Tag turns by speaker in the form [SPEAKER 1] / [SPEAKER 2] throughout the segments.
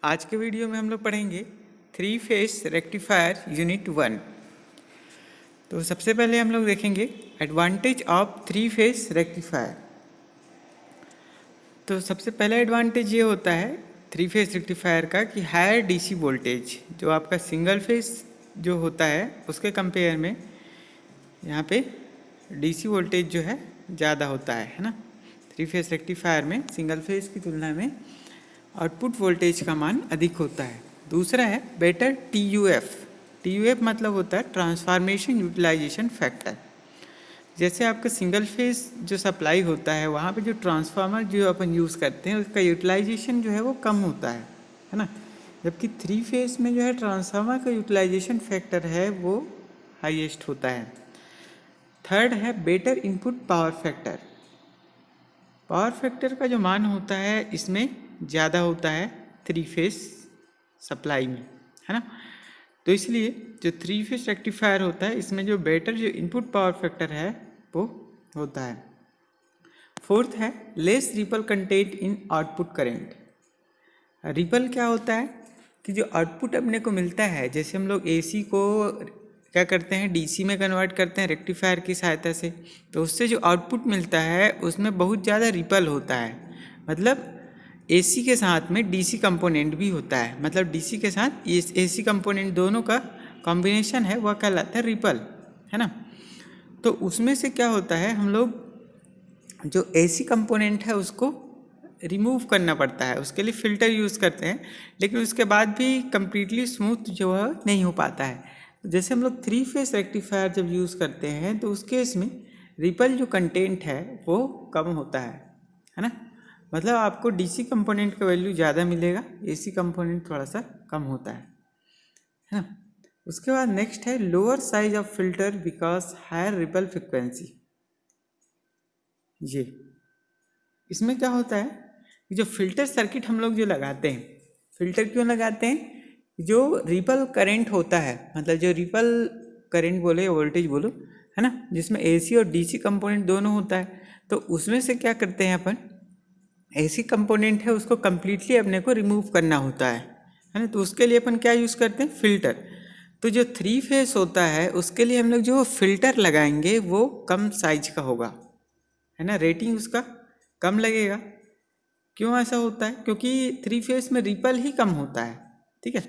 [SPEAKER 1] आज के वीडियो में हम लोग पढ़ेंगे 3 फेस रेक्टिफायर यूनिट 1। तो सबसे पहले हम लोग देखेंगे एडवांटेज ऑफ 3 फेस रेक्टिफायर। तो सबसे पहला एडवांटेज ये होता है 3 फेस रेक्टिफायर का कि हायर डीसी वोल्टेज जो आपका सिंगल फेस जो होता है उसके कंपेयर में यहाँ पे डीसी वोल्टेज जो है ज़्यादा होता है ना। 3 फेस रेक्टिफायर में सिंगल फेस की तुलना में आउटपुट वोल्टेज का मान अधिक होता है। दूसरा है बेटर टीयूएफ मतलब होता है ट्रांसफॉर्मेशन यूटिलाइजेशन फैक्टर। जैसे आपका सिंगल फेस जो सप्लाई होता है वहाँ पे जो ट्रांसफार्मर जो अपन यूज़ करते हैं उसका यूटिलाइजेशन जो है वो कम होता है ना। जबकि 3 फेस में जो है ट्रांसफार्मर का यूटिलाइजेशन फैक्टर है वो हाईएस्ट होता है। थर्ड है better input power factor. Power factor का जो मान होता है इसमें ज़्यादा होता है 3 फेस सप्लाई में, है ना। तो इसलिए जो 3 फेस रेक्टिफायर होता है इसमें जो बेटर जो इनपुट पावर फैक्टर है वो होता है। फोर्थ है less ripple content in output current. Ripple क्या होता है कि जो आउटपुट अपने को मिलता है, जैसे हम लोग एसी को क्या करते हैं डीसी में कन्वर्ट करते हैं रेक्टिफायर की सहायता से, तो उससे जो आउटपुट मिलता है उसमें बहुत ज़्यादा रिपल होता है। मतलब एसी के साथ में डीसी कंपोनेंट भी होता है, मतलब डीसी के साथ एसी कंपोनेंट दोनों का कॉम्बिनेशन है वह कहलाता है रिपल, है ना। तो उसमें से क्या होता है हम लोग जो एसी कंपोनेंट है उसको रिमूव करना पड़ता है, उसके लिए फ़िल्टर यूज़ करते हैं, लेकिन उसके बाद भी कम्प्लीटली स्मूथ जो है नहीं हो पाता है। जैसे हम लोग 3 फेस रेक्टिफायर जब यूज़ करते हैं तो उस केस में रिपल जो कंटेंट है वो कम होता है ना। मतलब आपको डीसी कंपोनेंट का वैल्यू ज़्यादा मिलेगा, एसी कंपोनेंट थोड़ा सा कम होता है ना। उसके बाद नेक्स्ट है lower size of filter because higher ripple frequency. ये इसमें क्या होता है कि जो फिल्टर सर्किट हम लोग जो लगाते हैं, फिल्टर क्यों लगाते हैं, जो रिपल करंट होता है, मतलब जो रिपल करंट बोले या वोल्टेज बोलो, है ना, जिसमें एसी और डीसी कंपोनेंट दोनों होता है, तो उसमें से क्या करते हैं अपन एसी कंपोनेंट है उसको कम्प्लीटली अपने को रिमूव करना होता है ना। तो उसके लिए अपन क्या यूज़ करते हैं फिल्टर। तो जो 3 फेस होता है उसके लिए हम लोग जो फिल्टर लगाएंगे वो कम साइज का होगा, है ना, रेटिंग उसका कम लगेगा। क्यों ऐसा होता है, क्योंकि 3 फेस में रिपल ही कम होता है, ठीक है।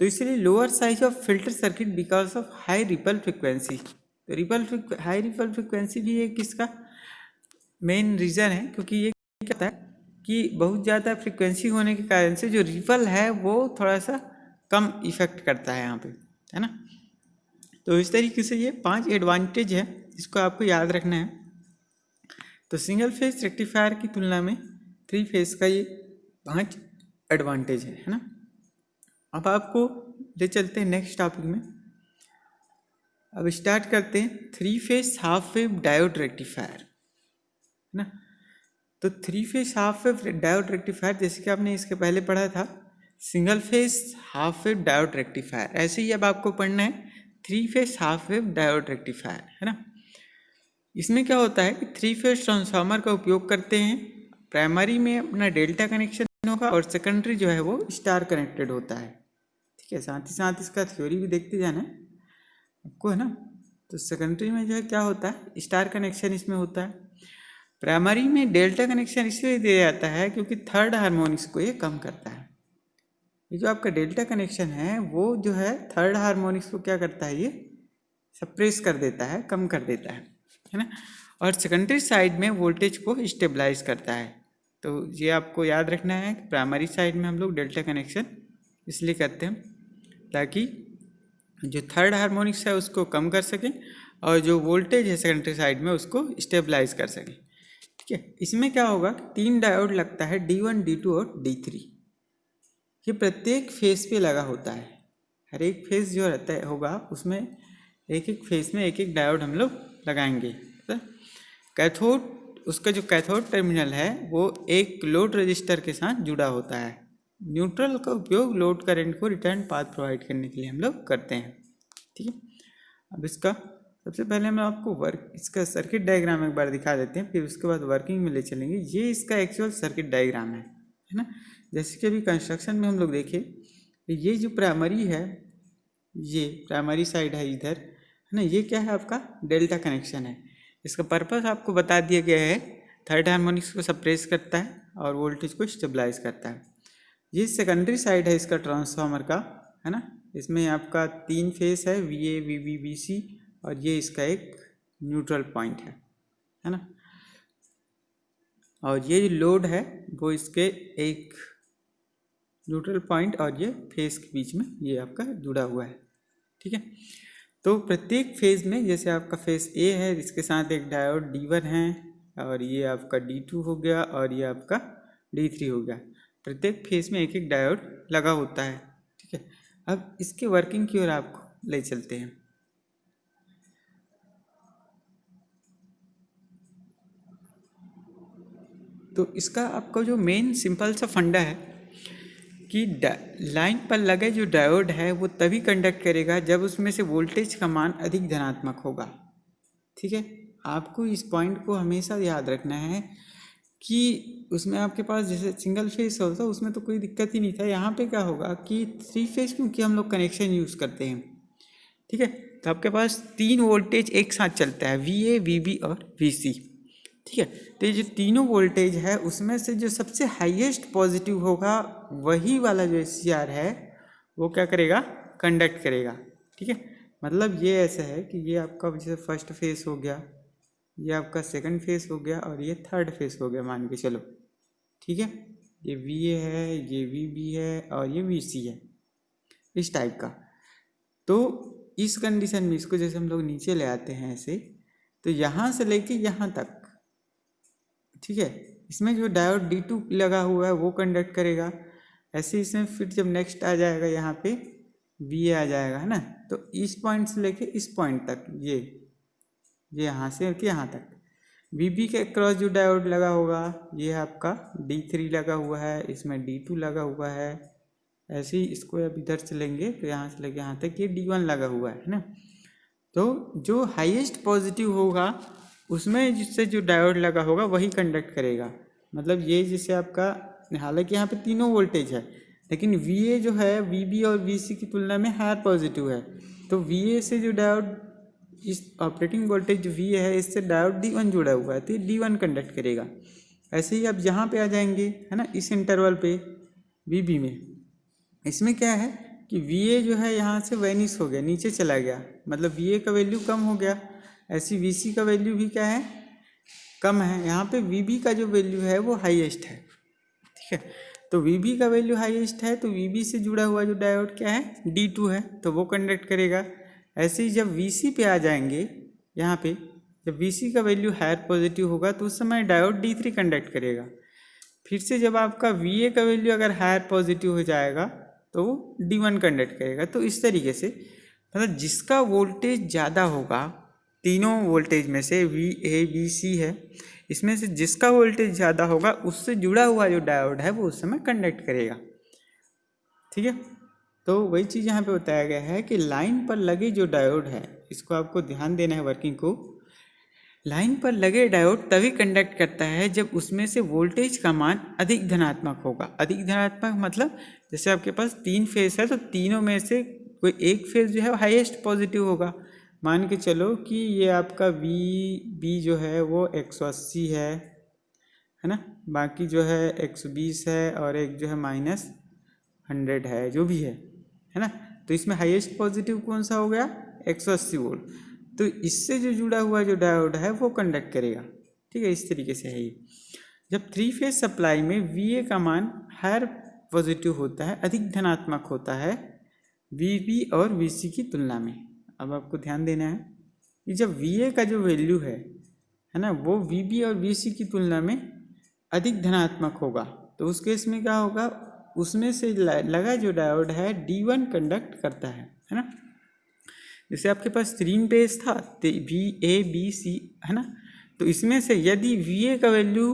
[SPEAKER 1] तो इसलिए lower size of filter circuit because of high ripple frequency. तो हाई रिपल फ्रिक्वेंसी भी एक इसका मेन रीज़न है, क्योंकि ये क्या होता है कि बहुत ज़्यादा फ्रिक्वेंसी होने के कारण से जो रिपल है वो थोड़ा सा कम इफेक्ट करता है यहाँ पे, है ना। तो इस तरीके से ये 5 एडवांटेज है, इसको आपको याद रखना है। तो सिंगल फेस रेक्टिफायर की तुलना में 3 फेस का ये 5 एडवांटेज है ना। अब आपको ले चलते हैं नेक्स्ट टॉपिक में। अब स्टार्ट करते हैं 3 face half wave diode rectifier, है ना। तो 3 face half wave diode rectifier जैसे कि आपने इसके पहले पढ़ा था single phase half wave diode rectifier, ऐसे ही अब आपको पढ़ना है 3 face half wave diode rectifier, है ना। इसमें क्या होता है कि 3 फेस ट्रांसफार्मर का उपयोग करते हैं। प्राइमरी में अपना डेल्टा कनेक्शन होगा और सेकेंडरी जो है वो स्टार कनेक्टेड होता है, ठीक है। साथ ही साथ इसका थ्योरी भी देखते जाना है आपको, है ना। तो सेकेंडरी में जो है क्या होता है स्टार कनेक्शन इसमें होता है। प्राइमरी में डेल्टा कनेक्शन इसलिए दिया जाता है क्योंकि थर्ड हार्मोनिक्स को ये कम करता है। ये जो आपका डेल्टा कनेक्शन है वो जो है थर्ड हार्मोनिक्स को क्या करता है, ये सप्रेस कर देता है, कम कर देता है ना। और सेकेंडरी साइड में वोल्टेज को स्टेबलाइज करता है। तो ये आपको याद रखना है कि प्राइमरी साइड में हम लोग डेल्टा कनेक्शन इसलिए करते हैं ताकि जो थर्ड हार्मोनिक्स है उसको कम कर सकें और जो वोल्टेज है सेकेंडरी साइड में उसको स्टेबलाइज कर सकें, ठीक है। इसमें क्या होगा 3 डायोड लगता है D1, D2 और D3। ये प्रत्येक फेस पे लगा होता है, हर एक फेस जो रहता है होगा उसमें एक एक फेस में एक एक डायोड हम लोग लगाएंगे। तो कैथोड, उसका जो कैथोड टर्मिनल है वो एक लोड रजिस्टर के साथ जुड़ा होता है। न्यूट्रल का उपयोग लोड करंट को रिटर्न पाथ प्रोवाइड करने के लिए हम लोग करते हैं, ठीक है। अब इसका सबसे पहले मैं आपको इसका सर्किट डायग्राम एक बार दिखा देते हैं, फिर उसके बाद वर्किंग में ले चलेंगे। ये इसका एक्चुअल सर्किट डायग्राम है ना। जैसे कि अभी कंस्ट्रक्शन में हम लोग देखें, ये जो प्राइमरी है, ये प्राइमरी साइड है इधर, है ना, ये क्या है आपका डेल्टा कनेक्शन है। इसका पर्पस आपको बता दिया गया है, थर्ड हार्मोनिक्स को सप्रेस करता है और वोल्टेज को स्टेबलाइज करता है। ये सेकेंडरी साइड है इसका ट्रांसफार्मर का, है ना। इसमें आपका 3 फेस है, VA, VB, VC, और ये इसका एक न्यूट्रल पॉइंट है ना। और ये लोड है वो इसके एक न्यूट्रल पॉइंट और ये फेस के बीच में ये आपका जुड़ा हुआ है, ठीक है। तो प्रत्येक फेज में, जैसे आपका फेस A है, इसके साथ एक डायोड D1 है, और ये आपका D2 हो गया, और ये आपका D3 हो गया। प्रत्येक फेज में एक एक डायोड लगा होता है, ठीक है। अब इसके वर्किंग की ओर आपको ले चलते हैं। तो इसका आपका जो मेन सिंपल सा फंडा है कि लाइन पर लगे जो डायोड है वो तभी कंडक्ट करेगा जब उसमें से वोल्टेज का मान अधिक धनात्मक होगा, ठीक है। आपको इस पॉइंट को हमेशा याद रखना है कि उसमें आपके पास जैसे सिंगल फेस होता उसमें तो कोई दिक्कत ही नहीं था। यहाँ पे क्या होगा कि 3 फेस, क्योंकि हम लोग कनेक्शन यूज़ करते हैं, ठीक है, तो आपके पास 3 वोल्टेज एक साथ चलता है, VA, VB और VC, ठीक है। तो ये जो तीनों वोल्टेज है उसमें से जो सबसे हाईएस्ट पॉजिटिव होगा वही वाला जो SCR है वो क्या करेगा, कंडक्ट करेगा, ठीक है। मतलब ये ऐसा है कि ये आपका जैसे फर्स्ट फेस हो गया, ये आपका सेकंड फेस हो गया, और ये थर्ड फेस हो गया मान के चलो, ठीक है। ये VA है, ये VB है, और ये VC है, इस टाइप का। तो इस कंडीशन में इसको जैसे हम लोग नीचे ले आते हैं ऐसे, तो यहाँ से लेके यहाँ तक, ठीक है, इसमें जो डायोड D2 लगा हुआ है वो कंडक्ट करेगा। ऐसे इसमें फिर जब नेक्स्ट आ जाएगा यहाँ पे VA आ जाएगा, है ना। तो इस पॉइंट से लेके इस पॉइंट तक, ये यहाँ से यहाँ तक VB के क्रॉस जो डायोड लगा होगा ये आपका D3 लगा हुआ है, इसमें D2 लगा हुआ है। ऐसे ही इसको अब इधर से लेंगे तो यहाँ से लेके यहाँ तक ये D1 लगा हुआ है ना। तो जो हाईएस्ट पॉजिटिव होगा उसमें जिससे जो डायोड लगा होगा वही कंडक्ट करेगा। मतलब ये जैसे आपका, हालांकि यहाँ पे तीनों वोल्टेज है, लेकिन VA जो है VB और VC की तुलना में हायर पॉजिटिव है, तो VA से जो डायोड, इस ऑपरेटिंग वोल्टेज जो VA है इससे डायोड D1 जुड़ा हुआ है, तो ये D1 कंडक्ट करेगा। ऐसे ही आप यहाँ पे आ जाएंगे, है ना, इस इंटरवल पे VB में, इसमें क्या है कि VA जो है यहाँ से वैनिश हो गया, नीचे चला गया, मतलब VA का वैल्यू कम हो गया। ऐसी VC का वैल्यू भी क्या है, कम है। यहाँ पे VB का जो वैल्यू है वो हाईएस्ट है, ठीक है। तो VB का वैल्यू हाईएस्ट है तो VB से जुड़ा हुआ जो डायोड क्या है, D2 है, तो वो कंडक्ट करेगा। ऐसे ही जब VC पे आ जाएंगे, यहाँ पे जब VC का वैल्यू हायर पॉजिटिव होगा तो उस समय डायोड D3 कंडक्ट करेगा। फिर से जब आपका VA का वैल्यू अगर हायर पॉजिटिव हो जाएगा तो वो D1 कंडक्ट करेगा। तो इस तरीके से मतलब जिसका वोल्टेज ज़्यादा होगा, तीनों वोल्टेज में से VA VC है, इसमें से जिसका वोल्टेज ज़्यादा होगा उससे जुड़ा हुआ जो डायोड है वो उस समय कंडक्ट करेगा, ठीक है। तो वही चीज़ यहाँ पे बताया गया है कि लाइन पर लगे जो डायोड है, इसको आपको ध्यान देना है वर्किंग को। लाइन पर लगे डायोड तभी कंडक्ट करता है जब उसमें से वोल्टेज का मान अधिक धनात्मक होगा। अधिक धनात्मक मतलब जैसे आपके पास 3 फेस है तो तीनों में से कोई एक फेस जो है हाईएस्ट पॉजिटिव होगा। मान के चलो कि ये आपका VB जो है वो 180 है ना, बाकी जो है 120 है, और एक जो है -100 है, जो भी है ना। तो इसमें हाईएस्ट पॉजिटिव कौन सा हो गया, 180 वोल्ट। तो इससे जो जुड़ा हुआ जो डायोड है वो कंडक्ट करेगा, ठीक है। इस तरीके से है ये। जब 3 फेज सप्लाई में VA का मान हायर पॉजिटिव होता है, अधिक धनात्मक होता है VB और VC की तुलना में। अब आपको ध्यान देना है कि जब VA का जो वैल्यू है ना, वो VB और VC की तुलना में अधिक धनात्मक होगा, तो उस केस में क्या होगा, उसमें से लगा जो डायोड है D1 कंडक्ट करता है ना। जैसे आपके पास 3 फेज था VA BC, है ना, तो इसमें से यदि VA का वैल्यू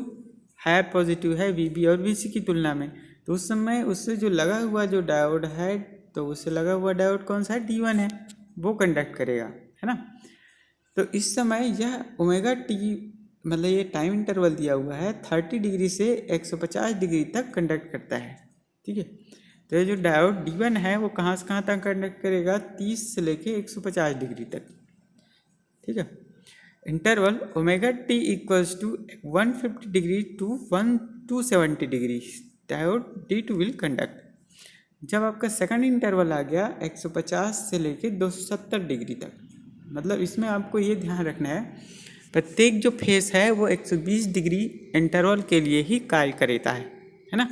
[SPEAKER 1] हायर पॉजिटिव है VB और VC की तुलना में, तो उस समय उससे जो लगा हुआ जो डायोड है, तो उससे लगा हुआ डायोड कौन सा है, D1 है, वो कंडक्ट करेगा, है ना। तो इस समय यह ओमेगा टी, मतलब ये टाइम इंटरवल दिया हुआ है 30 डिग्री से 150 डिग्री तक कंडक्ट करता है, ठीक है। तो ये जो डायोड D1 है वो कहाँ से कहाँ तक कंडक्ट करेगा, 30 से लेके 150 डिग्री तक, ठीक है। Interval omega T equals to 150 degree to 270 degree diode D2 will conduct. जब आपका सेकंड इंटरवल आ गया 150 से लेके 270 डिग्री तक, मतलब इसमें आपको ये ध्यान रखना है प्रत्येक जो फेस है वो 120 डिग्री इंटरवल के लिए ही कार्य करता है ना।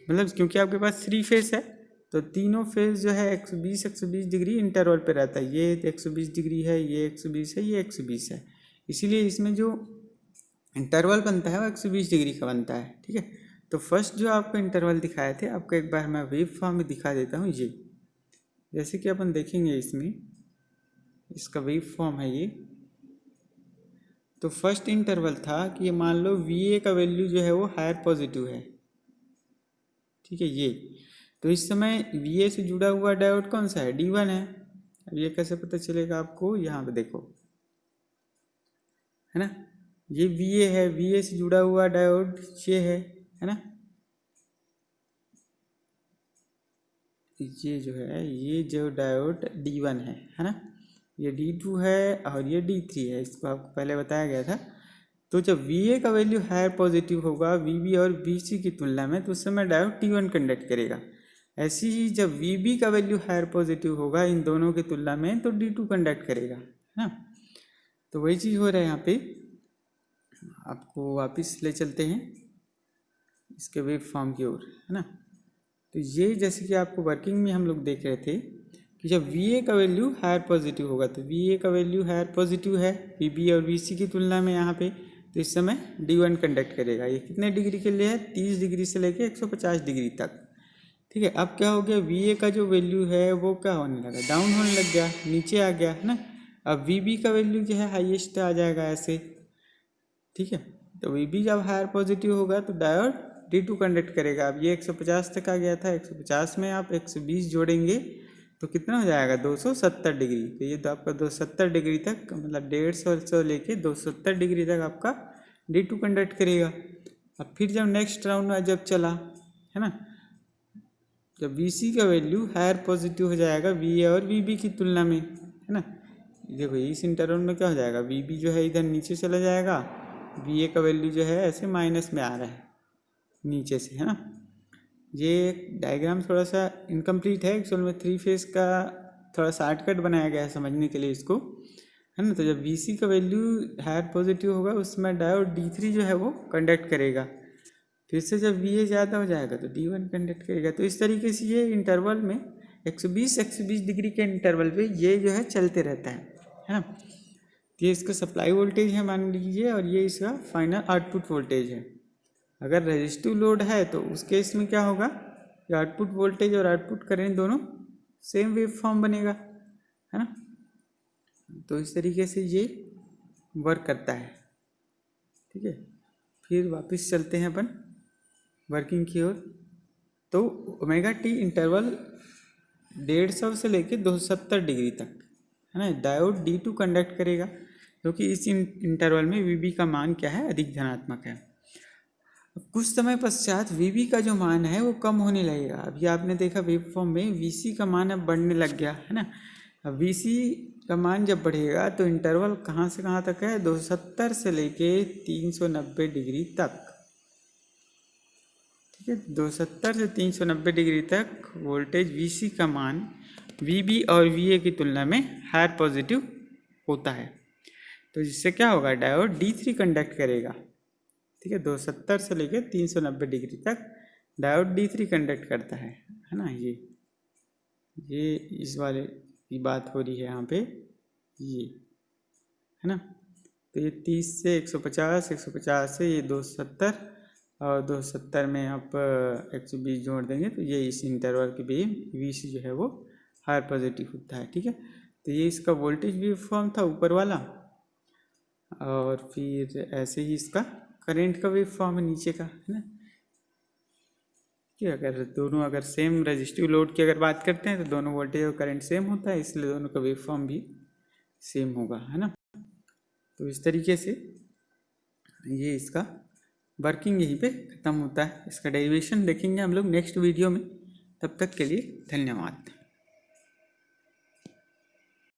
[SPEAKER 1] मतलब क्योंकि आपके पास 3 फेस है तो तीनों फेस जो है 120 डिग्री इंटरवल पे रहता है। ये 120 डिग्री है, ये 120 है, ये 120 है, इसीलिए इसमें जो इंटरवल बनता है वो 120 डिग्री का बनता है, ठीक है। तो फर्स्ट जो आपको इंटरवल दिखाए थे आपको एक बार मैं वेव फॉर्म में दिखा देता हूँ। ये जैसे कि अपन देखेंगे इसमें इसका वेव फॉर्म है ये। तो फर्स्ट इंटरवल था कि ये मान लो VA का वैल्यू जो है वो हायर पॉजिटिव है, ठीक है। ये तो इस समय VA से जुड़ा हुआ डायोड कौन सा है, D1 है। अब ये कैसे पता चलेगा आपको, यहाँ पे देखो है ना, ये VA है, VA से जुड़ा हुआ डायोड ये है ना। ये जो है ये जो डायोड D1 है ना, ये D2 है और ये D3 है, इसको आपको पहले बताया गया था। तो जब VA का वैल्यू हायर पॉजिटिव होगा VB और VC की तुलना में तो उस समय डायोड T1 कंडक्ट करेगा। ऐसे ही जब VB का वैल्यू हायर पॉजिटिव होगा इन दोनों की तुलना में तो D2 कंडक्ट करेगा, है ना। तो वही चीज़ हो रहा है यहाँ पे। आपको वापस ले चलते हैं इसके वेव फॉर्म की ओर, है ना। तो ये जैसे कि आपको वर्किंग में हम लोग देख रहे थे कि जब VA का वैल्यू हायर पॉजिटिव होगा तो VA का वैल्यू हायर पॉजिटिव है VB और VC की तुलना में यहाँ पे, तो इस समय D1 कंडक्ट करेगा। ये कितने डिग्री के लिए है, 30 डिग्री से लेके 150 डिग्री तक, ठीक है। अब क्या हो गया, VA का जो वैल्यू है वो क्या होने लगा, डाउन होने लग गया, नीचे आ गया, है ना। अब VB का वैल्यू जो है हाईएस्ट आ जाएगा ऐसे, ठीक है। तो VB जब हायर पॉजिटिव होगा तो डायोड D2 कंडक्ट करेगा। अब ये 150 तक आ गया था, 150 में आप 120 जोड़ेंगे तो कितना हो जाएगा, 270 डिग्री। तो ये तो आपका 270 डिग्री तक मतलब 150 से लेके 270 डिग्री तक आपका D2 कंडक्ट करेगा। अब फिर जब नेक्स्ट राउंड में जब चला, है ना, जब VC का वैल्यू हायर पॉजिटिव हो जाएगा VA और VB की तुलना में, है ना। देखो इस इंटरवल में क्या हो जाएगा, VB जो है इधर नीचे चला जाएगा, VA का वैल्यू जो है ऐसे माइनस में आ रहा है नीचे से, है ना। ये डायग्राम थोड़ा सा इनकम्प्लीट है एक्चुअल में, 3 फेस का थोड़ा शॉर्टकट बनाया गया है समझने के लिए इसको, है ना। तो जब VC का वैल्यू हायर पॉजिटिव होगा उसमें डायोड D3 जो है वो कंडक्ट करेगा। फिर से जब VA ज़्यादा हो जाएगा तो D1 कंडक्ट करेगा। तो इस तरीके से ये इंटरवल में 120 डिग्री के इंटरवल पे ये जो है चलते रहता है ना। तो ये इसका सप्लाई वोल्टेज है मान लीजिए और ये इसका फाइनल आउटपुट वोल्टेज है। अगर रेजिस्टिव लोड है तो उस केस में क्या होगा, आउटपुट वोल्टेज और आउटपुट करंट दोनों सेम वेव फॉर्म बनेगा, है ना। तो इस तरीके से ये वर्क करता है, ठीक है। फिर वापस चलते हैं अपन वर्किंग की ओर। तो ओमेगा टी इंटरवल 150 से लेके 270 डिग्री तक, है ना, डायोड D2 कंडक्ट करेगा क्योंकि इस इंटरवल में VB का मान क्या है, अधिक धनात्मक है। कुछ समय पश्चात VB का जो मान है वो कम होने लगेगा। अभी आपने देखा वेव फॉर्म में VC का मान अब बढ़ने लग गया, है ना। अब VC का मान जब बढ़ेगा तो इंटरवल कहाँ से कहाँ तक है, 270 से लेके 390 डिग्री तक, ठीक है। 270 से 390 डिग्री तक वोल्टेज VC का मान VB और VA की तुलना में हायर पॉजिटिव होता है। तो जिससे क्या होगा, डायोड D3 कंडक्ट करेगा, ठीक है। 270 से लेकर 390 डिग्री तक डायोड D3 कंडक्ट करता है ना। ये इस वाले की बात हो रही है यहाँ पे, ये है ना। तो ये 30 से 150, 150 से ये 270 और 270 में आप 120 जोड़ देंगे तो ये इस इंटरवल के भी VC जो है वो हायर पॉजिटिव होता है, ठीक है। तो ये इसका वोल्टेज वेव फॉर्म था ऊपर वाला, और फिर ऐसे ही इसका करंट का वेव फॉर्म है नीचे का, है ना। कि अगर दोनों अगर सेम रेजिस्टिव लोड की अगर बात करते हैं तो दोनों वोल्टेज और करंट सेम होता है, इसलिए दोनों का वेव फॉर्म भी सेम होगा, है ना। तो इस तरीके से ये इसका वर्किंग यहीं पे ख़त्म होता है। इसका डेरिवेशन देखेंगे हम लोग नेक्स्ट वीडियो में। तब तक के लिए धन्यवाद।